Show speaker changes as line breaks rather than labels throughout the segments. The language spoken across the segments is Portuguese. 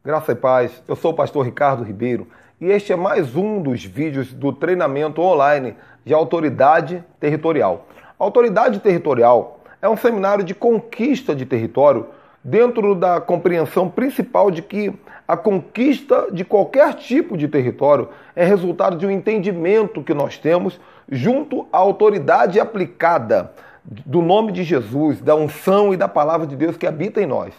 Graça e paz, eu sou o pastor Ricardo Ribeiro e este é mais um dos vídeos do treinamento online de autoridade territorial. Autoridade territorial é um seminário de conquista de território dentro da compreensão principal de que a conquista de qualquer tipo de território é resultado de um entendimento que nós temos junto à autoridade aplicada do nome de Jesus, da unção e da palavra de Deus que habita em nós.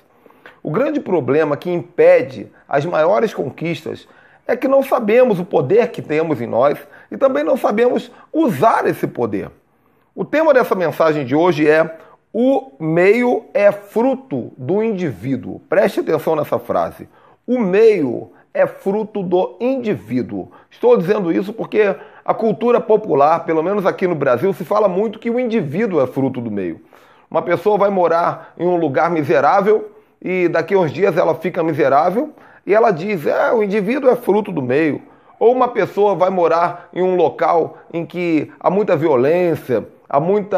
O grande problema que impede as maiores conquistas é que não sabemos o poder que temos em nós e também não sabemos usar esse poder. O tema dessa mensagem de hoje é: o meio é fruto do indivíduo. Preste atenção nessa frase. O meio é fruto do indivíduo. Estou dizendo isso porque a cultura popular, pelo menos aqui no Brasil, se fala muito que o indivíduo é fruto do meio. Uma pessoa vai morar em um lugar miserável e daqui a uns dias ela fica miserável e ela diz, o indivíduo é fruto do meio. Ou uma pessoa vai morar em um local em que há muita violência, há muito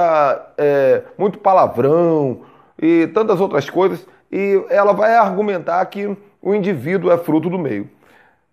palavrão e tantas outras coisas, e ela vai argumentar que o indivíduo é fruto do meio.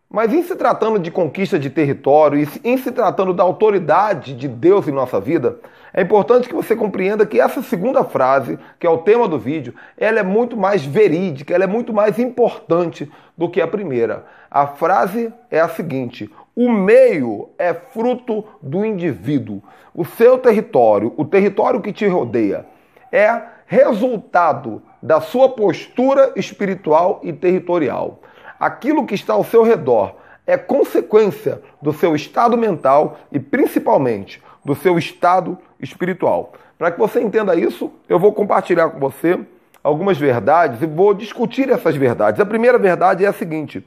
Mas em se tratando de conquista de território e em se tratando da autoridade de Deus em nossa vida, é importante que você compreenda que essa segunda frase, que é o tema do vídeo, ela é muito mais verídica, ela é muito mais importante do que a primeira. A frase é a seguinte: o meio é fruto do indivíduo. O seu território, o território que te rodeia, é resultado da sua postura espiritual e territorial. Aquilo que está ao seu redor é consequência do seu estado mental e principalmente do seu estado espiritual. Para que você entenda isso, eu vou compartilhar com você algumas verdades e vou discutir essas verdades. A primeira verdade é a seguinte: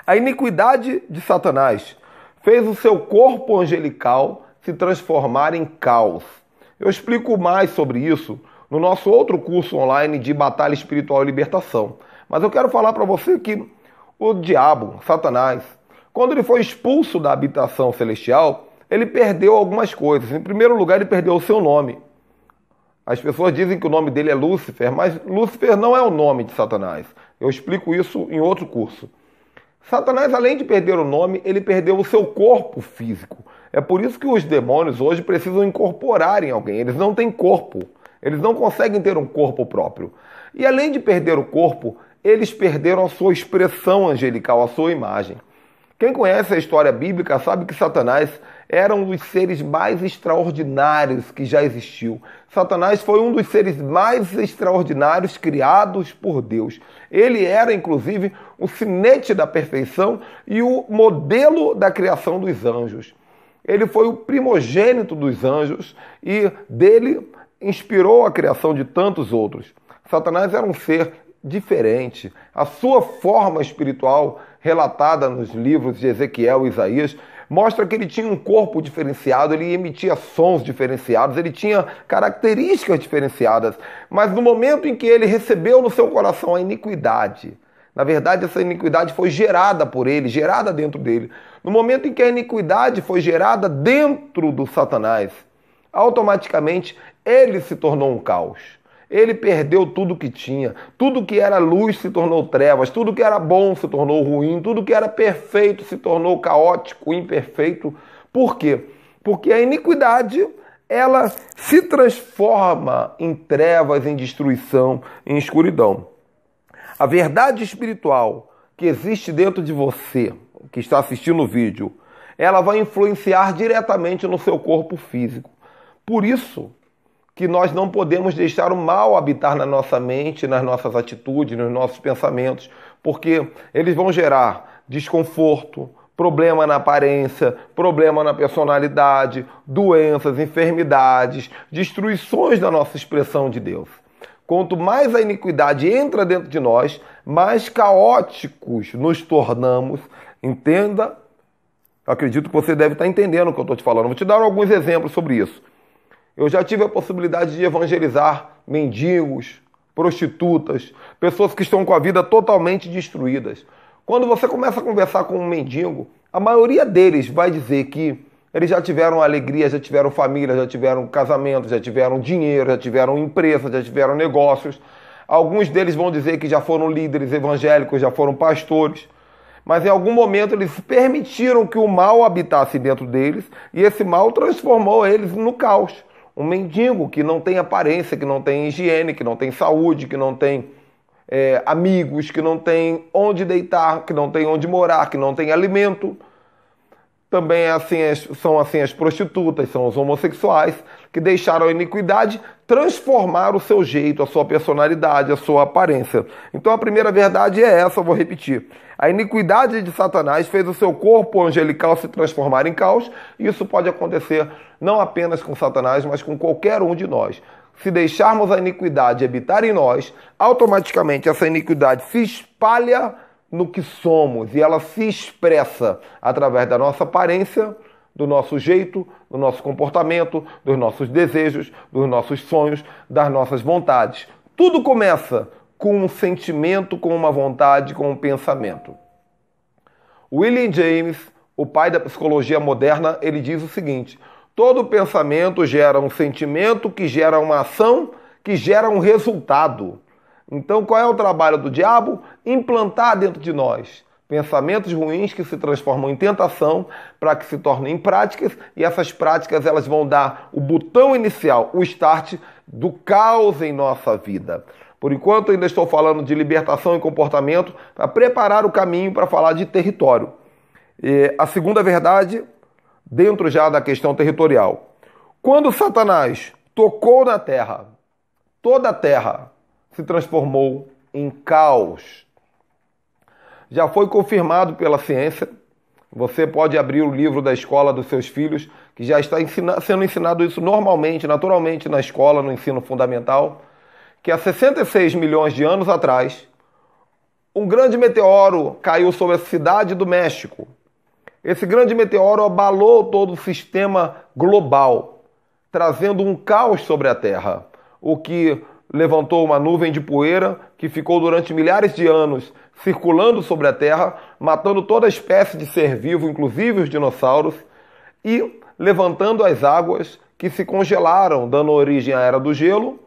a iniquidade de Satanás fez o seu corpo angelical se transformar em caos. Eu explico mais sobre isso no nosso outro curso online de Batalha Espiritual e Libertação. Mas eu quero falar para você que o diabo, Satanás, quando ele foi expulso da habitação celestial, ele perdeu algumas coisas. Em primeiro lugar, ele perdeu o seu nome. As pessoas dizem que o nome dele é Lúcifer, mas Lúcifer não é o nome de Satanás. Eu explico isso em outro curso. Satanás, além de perder o nome, ele perdeu o seu corpo físico. É por isso que os demônios hoje precisam incorporar em alguém. Eles não têm corpo. Eles não conseguem ter um corpo próprio. E além de perder o corpo, eles perderam a sua expressão angelical, a sua imagem. Quem conhece a história bíblica sabe que Satanás era um dos seres mais extraordinários que já existiu. Satanás foi um dos seres mais extraordinários criados por Deus. Ele era, inclusive, o sinete da perfeição e o modelo da criação dos anjos. Ele foi o primogênito dos anjos e dele inspirou a criação de tantos outros. Satanás era um ser diferente. A sua forma espiritual, relatada nos livros de Ezequiel e Isaías, mostra que ele tinha um corpo diferenciado, ele emitia sons diferenciados, ele tinha características diferenciadas. Mas no momento em que ele recebeu no seu coração a iniquidade, na verdade essa iniquidade foi gerada por ele, gerada dentro dele. No momento em que a iniquidade foi gerada dentro do Satanás, automaticamente ele se tornou um caos. Ele perdeu tudo que tinha. Tudo que era luz se tornou trevas. Tudo que era bom se tornou ruim. Tudo que era perfeito se tornou caótico, imperfeito. Por quê? Porque a iniquidade, ela se transforma em trevas, em destruição, em escuridão. A verdade espiritual que existe dentro de você, que está assistindo o vídeo, ela vai influenciar diretamente no seu corpo físico. Por isso que nós não podemos deixar o mal habitar na nossa mente, nas nossas atitudes, nos nossos pensamentos, porque eles vão gerar desconforto, problema na aparência, problema na personalidade, doenças, enfermidades, destruições da nossa expressão de Deus. Quanto mais a iniquidade entra dentro de nós, mais caóticos nos tornamos. Entenda, acredito que você deve estar entendendo o que eu estou te falando. Vou te dar alguns exemplos sobre isso. Eu já tive a possibilidade de evangelizar mendigos, prostitutas, pessoas que estão com a vida totalmente destruídas. Quando você começa a conversar com um mendigo, a maioria deles vai dizer que eles já tiveram alegria, já tiveram família, já tiveram casamento, já tiveram dinheiro, já tiveram empresa, já tiveram negócios. Alguns deles vão dizer que já foram líderes evangélicos, já foram pastores. Mas em algum momento eles permitiram que o mal habitasse dentro deles e esse mal transformou eles no caos. Um mendigo que não tem aparência, que não tem higiene, que não tem saúde, que não tem amigos, que não tem onde deitar, que não tem onde morar, que não tem alimento. Também são assim as prostitutas, são os homossexuais que deixaram a iniquidade transformar o seu jeito, a sua personalidade, a sua aparência. Então a primeira verdade é essa, eu vou repetir. A iniquidade de Satanás fez o seu corpo angelical se transformar em caos, e isso pode acontecer não apenas com Satanás, mas com qualquer um de nós. Se deixarmos a iniquidade habitar em nós, automaticamente essa iniquidade se espalha no que somos e ela se expressa através da nossa aparência, do nosso jeito, do nosso comportamento, dos nossos desejos, dos nossos sonhos, das nossas vontades. Tudo começa com um sentimento, com uma vontade, com um pensamento. William James, o pai da psicologia moderna, ele diz o seguinte: todo pensamento gera um sentimento, que gera uma ação, que gera um resultado. Então, qual é o trabalho do diabo? Implantar dentro de nós pensamentos ruins que se transformam em tentação para que se tornem práticas, e essas práticas elas vão dar o botão inicial, o start do caos em nossa vida. Por enquanto, ainda estou falando de libertação e comportamento para preparar o caminho para falar de território. A segunda verdade, dentro já da questão territorial. Quando Satanás tocou na terra, toda a terra se transformou em caos. Já foi confirmado pela ciência. Você pode abrir o livro da escola dos seus filhos, que já está sendo ensinado isso normalmente, naturalmente na escola, no ensino fundamental, que há 66 milhões de anos atrás, um grande meteoro caiu sobre a cidade do México. Esse grande meteoro abalou todo o sistema global, trazendo um caos sobre a Terra, o que levantou uma nuvem de poeira que ficou durante milhares de anos circulando sobre a Terra, matando toda espécie de ser vivo, inclusive os dinossauros, e levantando as águas que se congelaram, dando origem à Era do Gelo,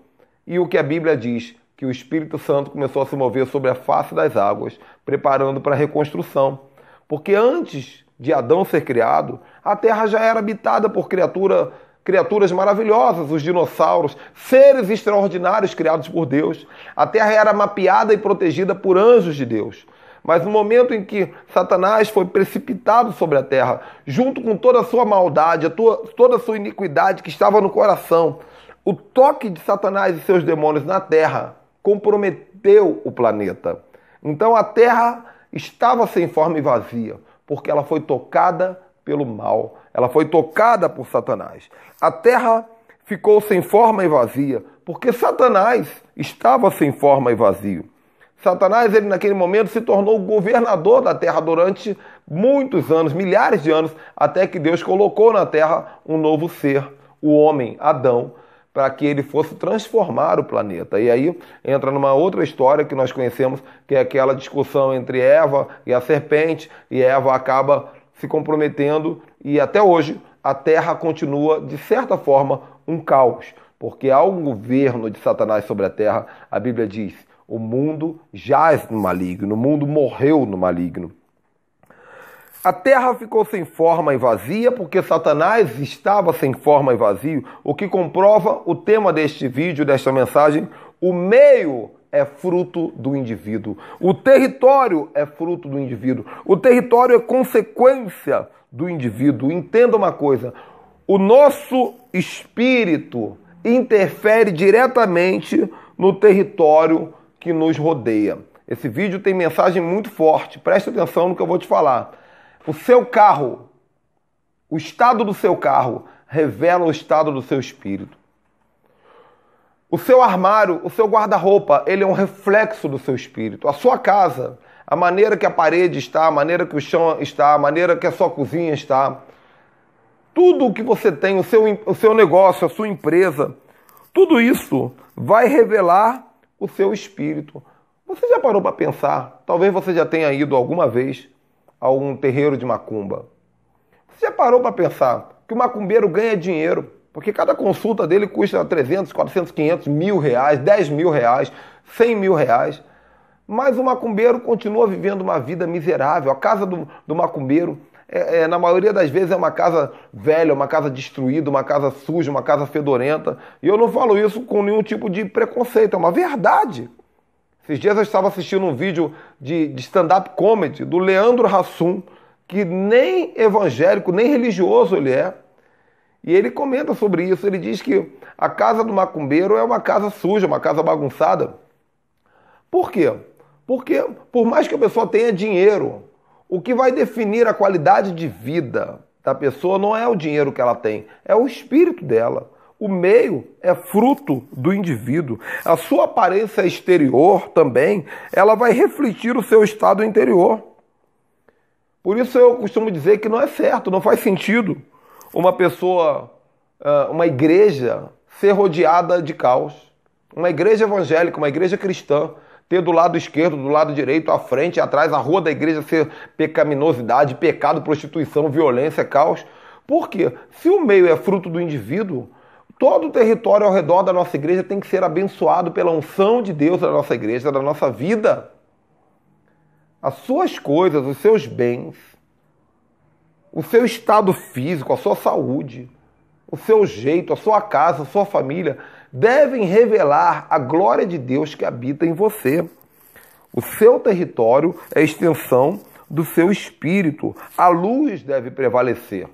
e o que a Bíblia diz, que o Espírito Santo começou a se mover sobre a face das águas, preparando para a reconstrução. Porque antes de Adão ser criado, a Terra já era habitada por criaturas maravilhosas, os dinossauros, seres extraordinários criados por Deus. A Terra era mapeada e protegida por anjos de Deus. Mas no momento em que Satanás foi precipitado sobre a Terra, junto com toda a sua maldade, toda a sua iniquidade que estava no coração, o toque de Satanás e seus demônios na Terra comprometeu o planeta. Então a Terra estava sem forma e vazia, porque ela foi tocada pelo mal. Ela foi tocada por Satanás. A terra ficou sem forma e vazia, porque Satanás estava sem forma e vazio. Satanás, ele naquele momento se tornou governador da terra durante muitos anos, milhares de anos, até que Deus colocou na terra um novo ser, o homem, Adão, para que ele fosse transformar o planeta. E aí entra numa outra história que nós conhecemos, que é aquela discussão entre Eva e a serpente, e Eva acaba se comprometendo, e até hoje a Terra continua, de certa forma, um caos, porque há um governo de Satanás sobre a Terra. A Bíblia diz: o mundo jaz no maligno, o mundo morreu no maligno. A Terra ficou sem forma e vazia porque Satanás estava sem forma e vazio, o que comprova o tema deste vídeo, desta mensagem: o meio é fruto do indivíduo. O território é fruto do indivíduo. O território é consequência do indivíduo. Entenda uma coisa: o nosso espírito interfere diretamente no território que nos rodeia. Esse vídeo tem mensagem muito forte. Preste atenção no que eu vou te falar. O seu carro, o estado do seu carro, revela o estado do seu espírito. O seu armário, o seu guarda-roupa, ele é um reflexo do seu espírito. A sua casa, a maneira que a parede está, a maneira que o chão está, a maneira que a sua cozinha está, tudo o que você tem, o seu negócio, a sua empresa, tudo isso vai revelar o seu espírito. Você já parou para pensar? Talvez você já tenha ido alguma vez a um terreiro de macumba. Você já parou para pensar que o macumbeiro ganha dinheiro? Porque cada consulta dele custa 300, 400, 500, R$1.000, R$10.000, R$100.000. Mas o macumbeiro continua vivendo uma vida miserável. A casa do macumbeiro, na maioria das vezes, é uma casa velha, uma casa destruída, uma casa suja, uma casa fedorenta. E eu não falo isso com nenhum tipo de preconceito, é uma verdade. Esses dias eu estava assistindo um vídeo de stand-up comedy do Leandro Hassum, que nem evangélico, nem religioso ele é. E ele comenta sobre isso. Ele diz que a casa do macumbeiro é uma casa suja, uma casa bagunçada. Por quê? Porque, por mais que a pessoa tenha dinheiro, o que vai definir a qualidade de vida da pessoa não é o dinheiro que ela tem, é o espírito dela. O meio é fruto do indivíduo. A sua aparência exterior também, ela vai refletir o seu estado interior. Por isso eu costumo dizer que não é certo, não faz sentido uma pessoa, uma igreja ser rodeada de caos. Uma igreja evangélica, uma igreja cristã, ter do lado esquerdo, do lado direito, à frente, atrás, a rua da igreja ser pecaminosidade, pecado, prostituição, violência, caos. Por quê? Se o meio é fruto do indivíduo, todo o território ao redor da nossa igreja tem que ser abençoado pela unção de Deus da nossa igreja, da nossa vida. As suas coisas, os seus bens, o seu estado físico, a sua saúde, o seu jeito, a sua casa, a sua família, devem revelar a glória de Deus que habita em você. O seu território é a extensão do seu espírito. A luz deve prevalecer.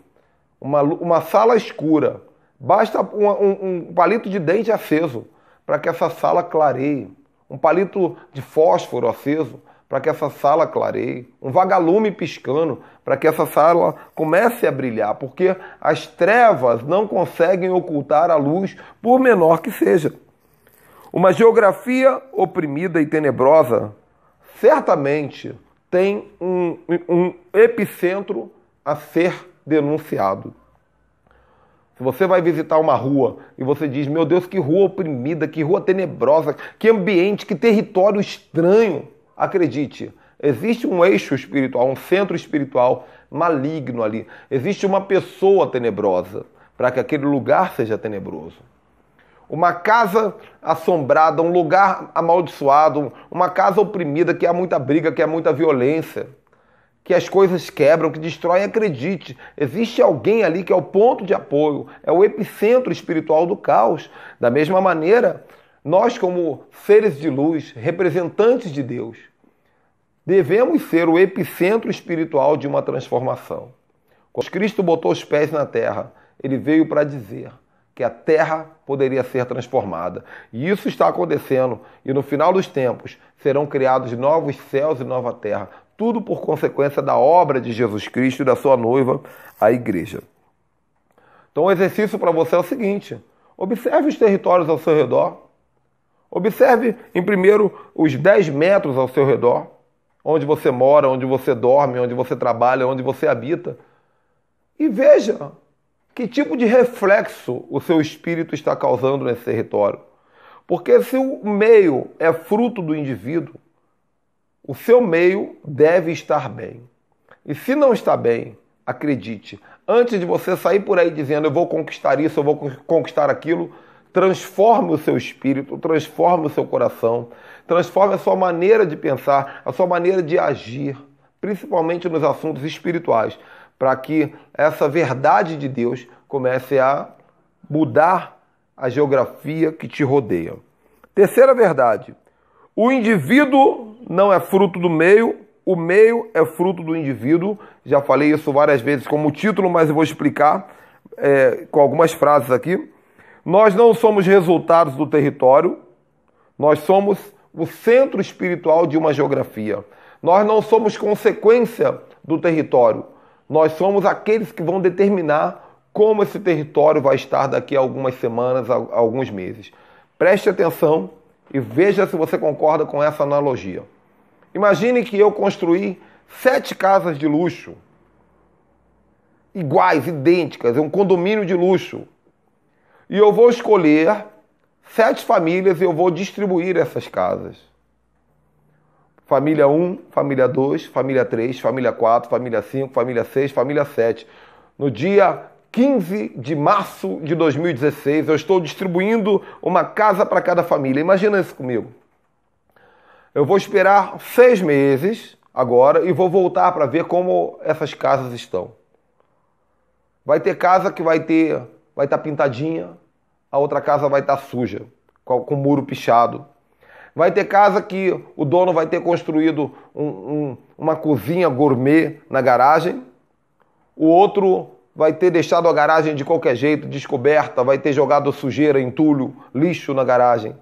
Uma sala escura, basta um palito de dente aceso para que essa sala clareie. Um palito de fósforo aceso para que essa sala clareie. Um vagalume piscando para que essa sala comece a brilhar. Porque as trevas não conseguem ocultar a luz, por menor que seja. Uma geografia oprimida e tenebrosa certamente tem um epicentro a ser denunciado. Se você vai visitar uma rua e você diz, meu Deus, que rua oprimida, que rua tenebrosa, que ambiente, que território estranho, acredite, existe um eixo espiritual, um centro espiritual maligno ali. Existe uma pessoa tenebrosa para que aquele lugar seja tenebroso. Uma casa assombrada, um lugar amaldiçoado, uma casa oprimida, que há muita briga, que há muita violência, que as coisas quebram, que destroem, acredite, existe alguém ali que é o ponto de apoio, é o epicentro espiritual do caos. Da mesma maneira, nós como seres de luz, representantes de Deus, devemos ser o epicentro espiritual de uma transformação. Quando Cristo botou os pés na terra, ele veio para dizer que a terra poderia ser transformada. E isso está acontecendo. E no final dos tempos serão criados novos céus e nova terra. Tudo por consequência da obra de Jesus Cristo e da sua noiva, a igreja. Então o exercício para você é o seguinte. Observe os territórios ao seu redor. Observe, em primeiro, os 10 metros ao seu redor. Onde você mora, onde você dorme, onde você trabalha, onde você habita. E veja que tipo de reflexo o seu espírito está causando nesse território. Porque se o meio é fruto do indivíduo, o seu meio deve estar bem. E se não está bem, acredite, antes de você sair por aí dizendo eu vou conquistar isso, eu vou conquistar aquilo, transforme o seu espírito, transforme o seu coração, transforme a sua maneira de pensar, a sua maneira de agir, principalmente nos assuntos espirituais, para que essa verdade de Deus comece a mudar a geografia que te rodeia. Terceira verdade, o indivíduo não é fruto do meio, o meio é fruto do indivíduo. Já falei isso várias vezes como título, mas eu vou explicar com algumas frases aqui. Nós não somos resultados do território, nós somos o centro espiritual de uma geografia. Nós não somos consequência do território, nós somos aqueles que vão determinar como esse território vai estar daqui a algumas semanas, a alguns meses. Preste atenção e veja se você concorda com essa analogia. Imagine que eu construí 7 casas de luxo, iguais, idênticas, é um condomínio de luxo. E eu vou escolher 7 famílias e eu vou distribuir essas casas. Família 1, família 2, família 3, família 4, família 5, família 6, família 7. No dia 15 de março de 2016, eu estou distribuindo uma casa para cada família. Imagina isso comigo. Eu vou esperar 6 meses agora e vou voltar para ver como essas casas estão. Vai ter casa que vai estar pintadinha, a outra casa vai estar suja, com muro pichado. Vai ter casa que o dono vai ter construído uma cozinha gourmet na garagem, o outro vai ter deixado a garagem de qualquer jeito, descoberta, vai ter jogado sujeira, entulho, lixo na garagem.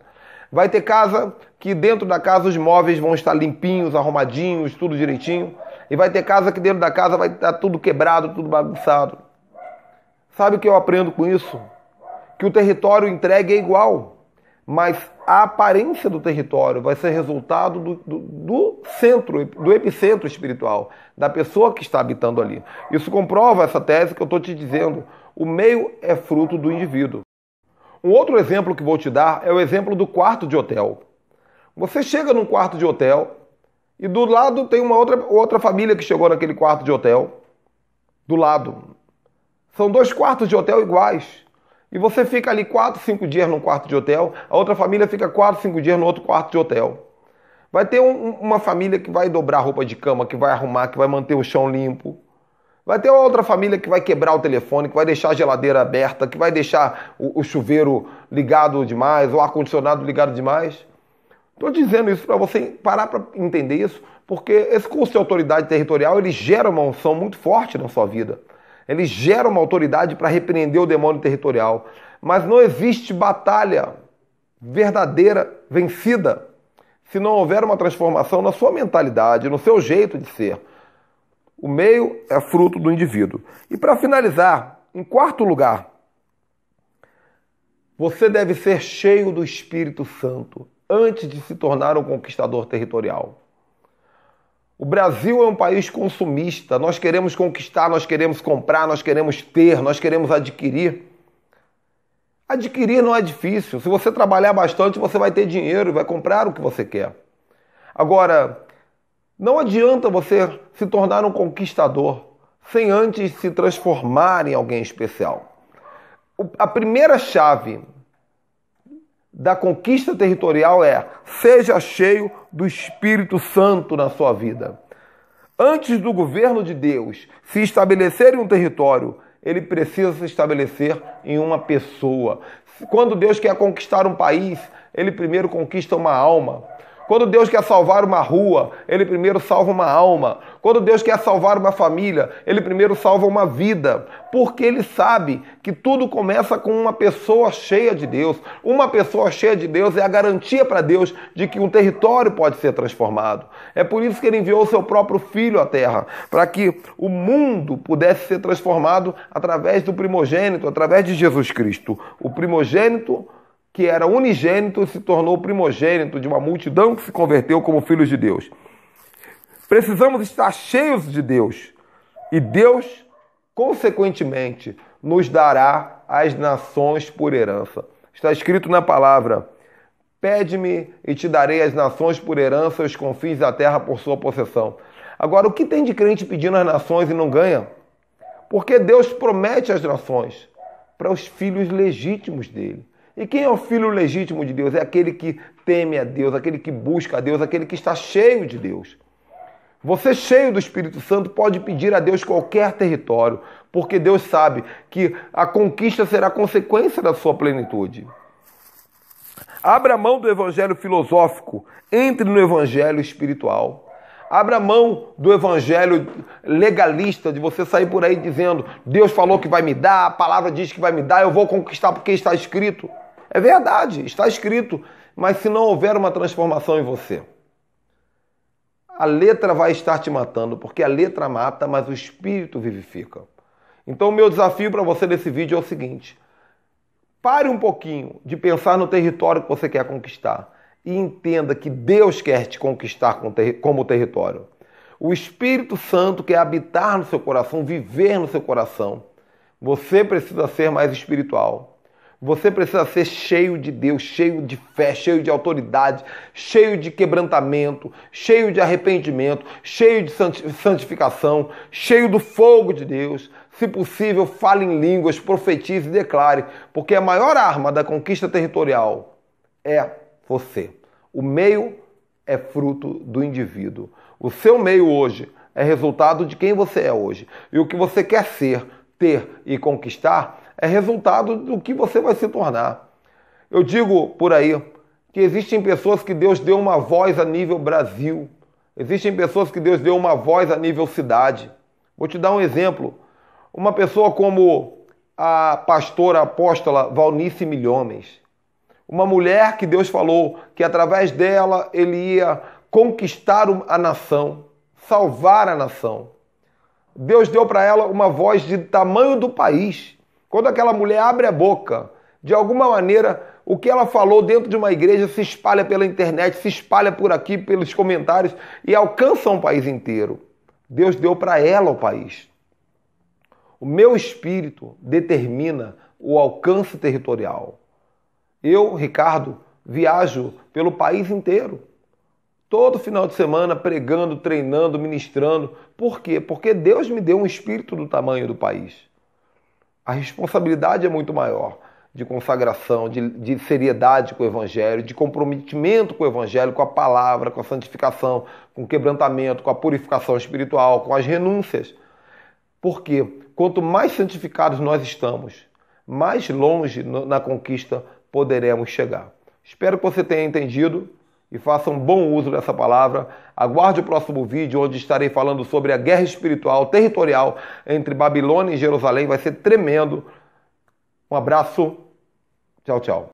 Vai ter casa que dentro da casa os móveis vão estar limpinhos, arrumadinhos, tudo direitinho. E vai ter casa que dentro da casa vai estar tudo quebrado, tudo bagunçado. Sabe o que eu aprendo com isso? Que o território entregue é igual, mas a aparência do território vai ser resultado do centro, do epicentro espiritual, da pessoa que está habitando ali. Isso comprova essa tese que eu estou te dizendo. O meio é fruto do indivíduo. Um outro exemplo que vou te dar é o exemplo do quarto de hotel. Você chega num quarto de hotel e do lado tem uma outra família que chegou naquele quarto de hotel. Do lado. São 2 quartos de hotel iguais. E você fica ali 4, 5 dias num quarto de hotel, a outra família fica 4, 5 dias no outro quarto de hotel. Vai ter uma família que vai dobrar a roupa de cama, que vai arrumar, que vai manter o chão limpo. Vai ter outra família que vai quebrar o telefone, que vai deixar a geladeira aberta, que vai deixar o chuveiro ligado demais, o ar-condicionado ligado demais. Estou dizendo isso para você parar para entender isso, porque esse curso de autoridade territorial, ele gera uma unção muito forte na sua vida. Ele gera uma autoridade para repreender o demônio territorial. Mas não existe batalha verdadeira vencida se não houver uma transformação na sua mentalidade, no seu jeito de ser. O meio é fruto do indivíduo. E para finalizar, em quarto lugar, você deve ser cheio do Espírito Santo antes de se tornar um conquistador territorial. O Brasil é um país consumista. Nós queremos conquistar, nós queremos comprar, nós queremos ter, nós queremos adquirir. Adquirir não é difícil. Se você trabalhar bastante, você vai ter dinheiro e vai comprar o que você quer. Agora, não adianta você se tornar um conquistador sem antes se transformar em alguém especial. A primeira chave da conquista territorial é: seja cheio do Espírito Santo na sua vida. Antes do governo de Deus se estabelecer em um território, ele precisa se estabelecer em uma pessoa. Quando Deus quer conquistar um país, ele primeiro conquista uma alma. Quando Deus quer salvar uma rua, ele primeiro salva uma alma. Quando Deus quer salvar uma família, ele primeiro salva uma vida. Porque ele sabe que tudo começa com uma pessoa cheia de Deus. Uma pessoa cheia de Deus é a garantia para Deus de que um território pode ser transformado. É por isso que ele enviou o seu próprio Filho à Terra, para que o mundo pudesse ser transformado através do primogênito, através de Jesus Cristo. O primogênito, que era unigênito, se tornou primogênito de uma multidão que se converteu como filhos de Deus. Precisamos estar cheios de Deus. E Deus, consequentemente, nos dará as nações por herança. Está escrito na palavra: pede-me e te darei as nações por herança, os confins da terra por sua possessão. Agora, o que tem de crente pedindo as nações e não ganha? Porque Deus promete as nações para os filhos legítimos dele. E quem é o filho legítimo de Deus? É aquele que teme a Deus, aquele que busca a Deus, aquele que está cheio de Deus. Você, cheio do Espírito Santo, pode pedir a Deus qualquer território, porque Deus sabe que a conquista será consequência da sua plenitude. Abra mão do evangelho filosófico, entre no evangelho espiritual. Abra mão do evangelho legalista, de você sair por aí dizendo: Deus falou que vai me dar, a palavra diz que vai me dar, eu vou conquistar porque está escrito. É verdade, está escrito, mas se não houver uma transformação em você, a letra vai estar te matando, porque a letra mata, mas o Espírito vivifica. Então o meu desafio para você nesse vídeo é o seguinte: pare um pouquinho de pensar no território que você quer conquistar e entenda que Deus quer te conquistar como território. O Espírito Santo quer habitar no seu coração, viver no seu coração. Você precisa ser mais espiritual. Você precisa ser cheio de Deus, cheio de fé, cheio de autoridade, cheio de quebrantamento, cheio de arrependimento, cheio de santificação, cheio do fogo de Deus. Se possível, fale em línguas, profetize e declare, porque a maior arma da conquista territorial é você. O meio é fruto do indivíduo. O seu meio hoje é resultado de quem você é hoje. E o que você quer ser, ter e conquistar é resultado do que você vai se tornar. Eu digo por aí que existem pessoas que Deus deu uma voz a nível Brasil. Existem pessoas que Deus deu uma voz a nível cidade. Vou te dar um exemplo. Uma pessoa como a pastora apóstola Valnice Milhomes. Uma mulher que Deus falou que através dela ele ia conquistar a nação, salvar a nação. Deus deu para ela uma voz de tamanho do país. Quando aquela mulher abre a boca, de alguma maneira, o que ela falou dentro de uma igreja se espalha pela internet, se espalha por aqui, pelos comentários e alcança um país inteiro. Deus deu para ela o país. O meu espírito determina o alcance territorial. Eu, Ricardo, viajo pelo país inteiro. Todo final de semana pregando, treinando, ministrando. Por quê? Porque Deus me deu um espírito do tamanho do país. A responsabilidade é muito maior de consagração, de seriedade com o Evangelho, de comprometimento com o Evangelho, com a palavra, com a santificação, com o quebrantamento, com a purificação espiritual, com as renúncias. Porque quanto mais santificados nós estamos, mais longe na conquista poderemos chegar. Espero que você tenha entendido e faça um bom uso dessa palavra. Aguarde o próximo vídeo, onde estarei falando sobre a guerra espiritual, territorial entre Babilônia e Jerusalém. Vai ser tremendo. Um abraço. Tchau, tchau.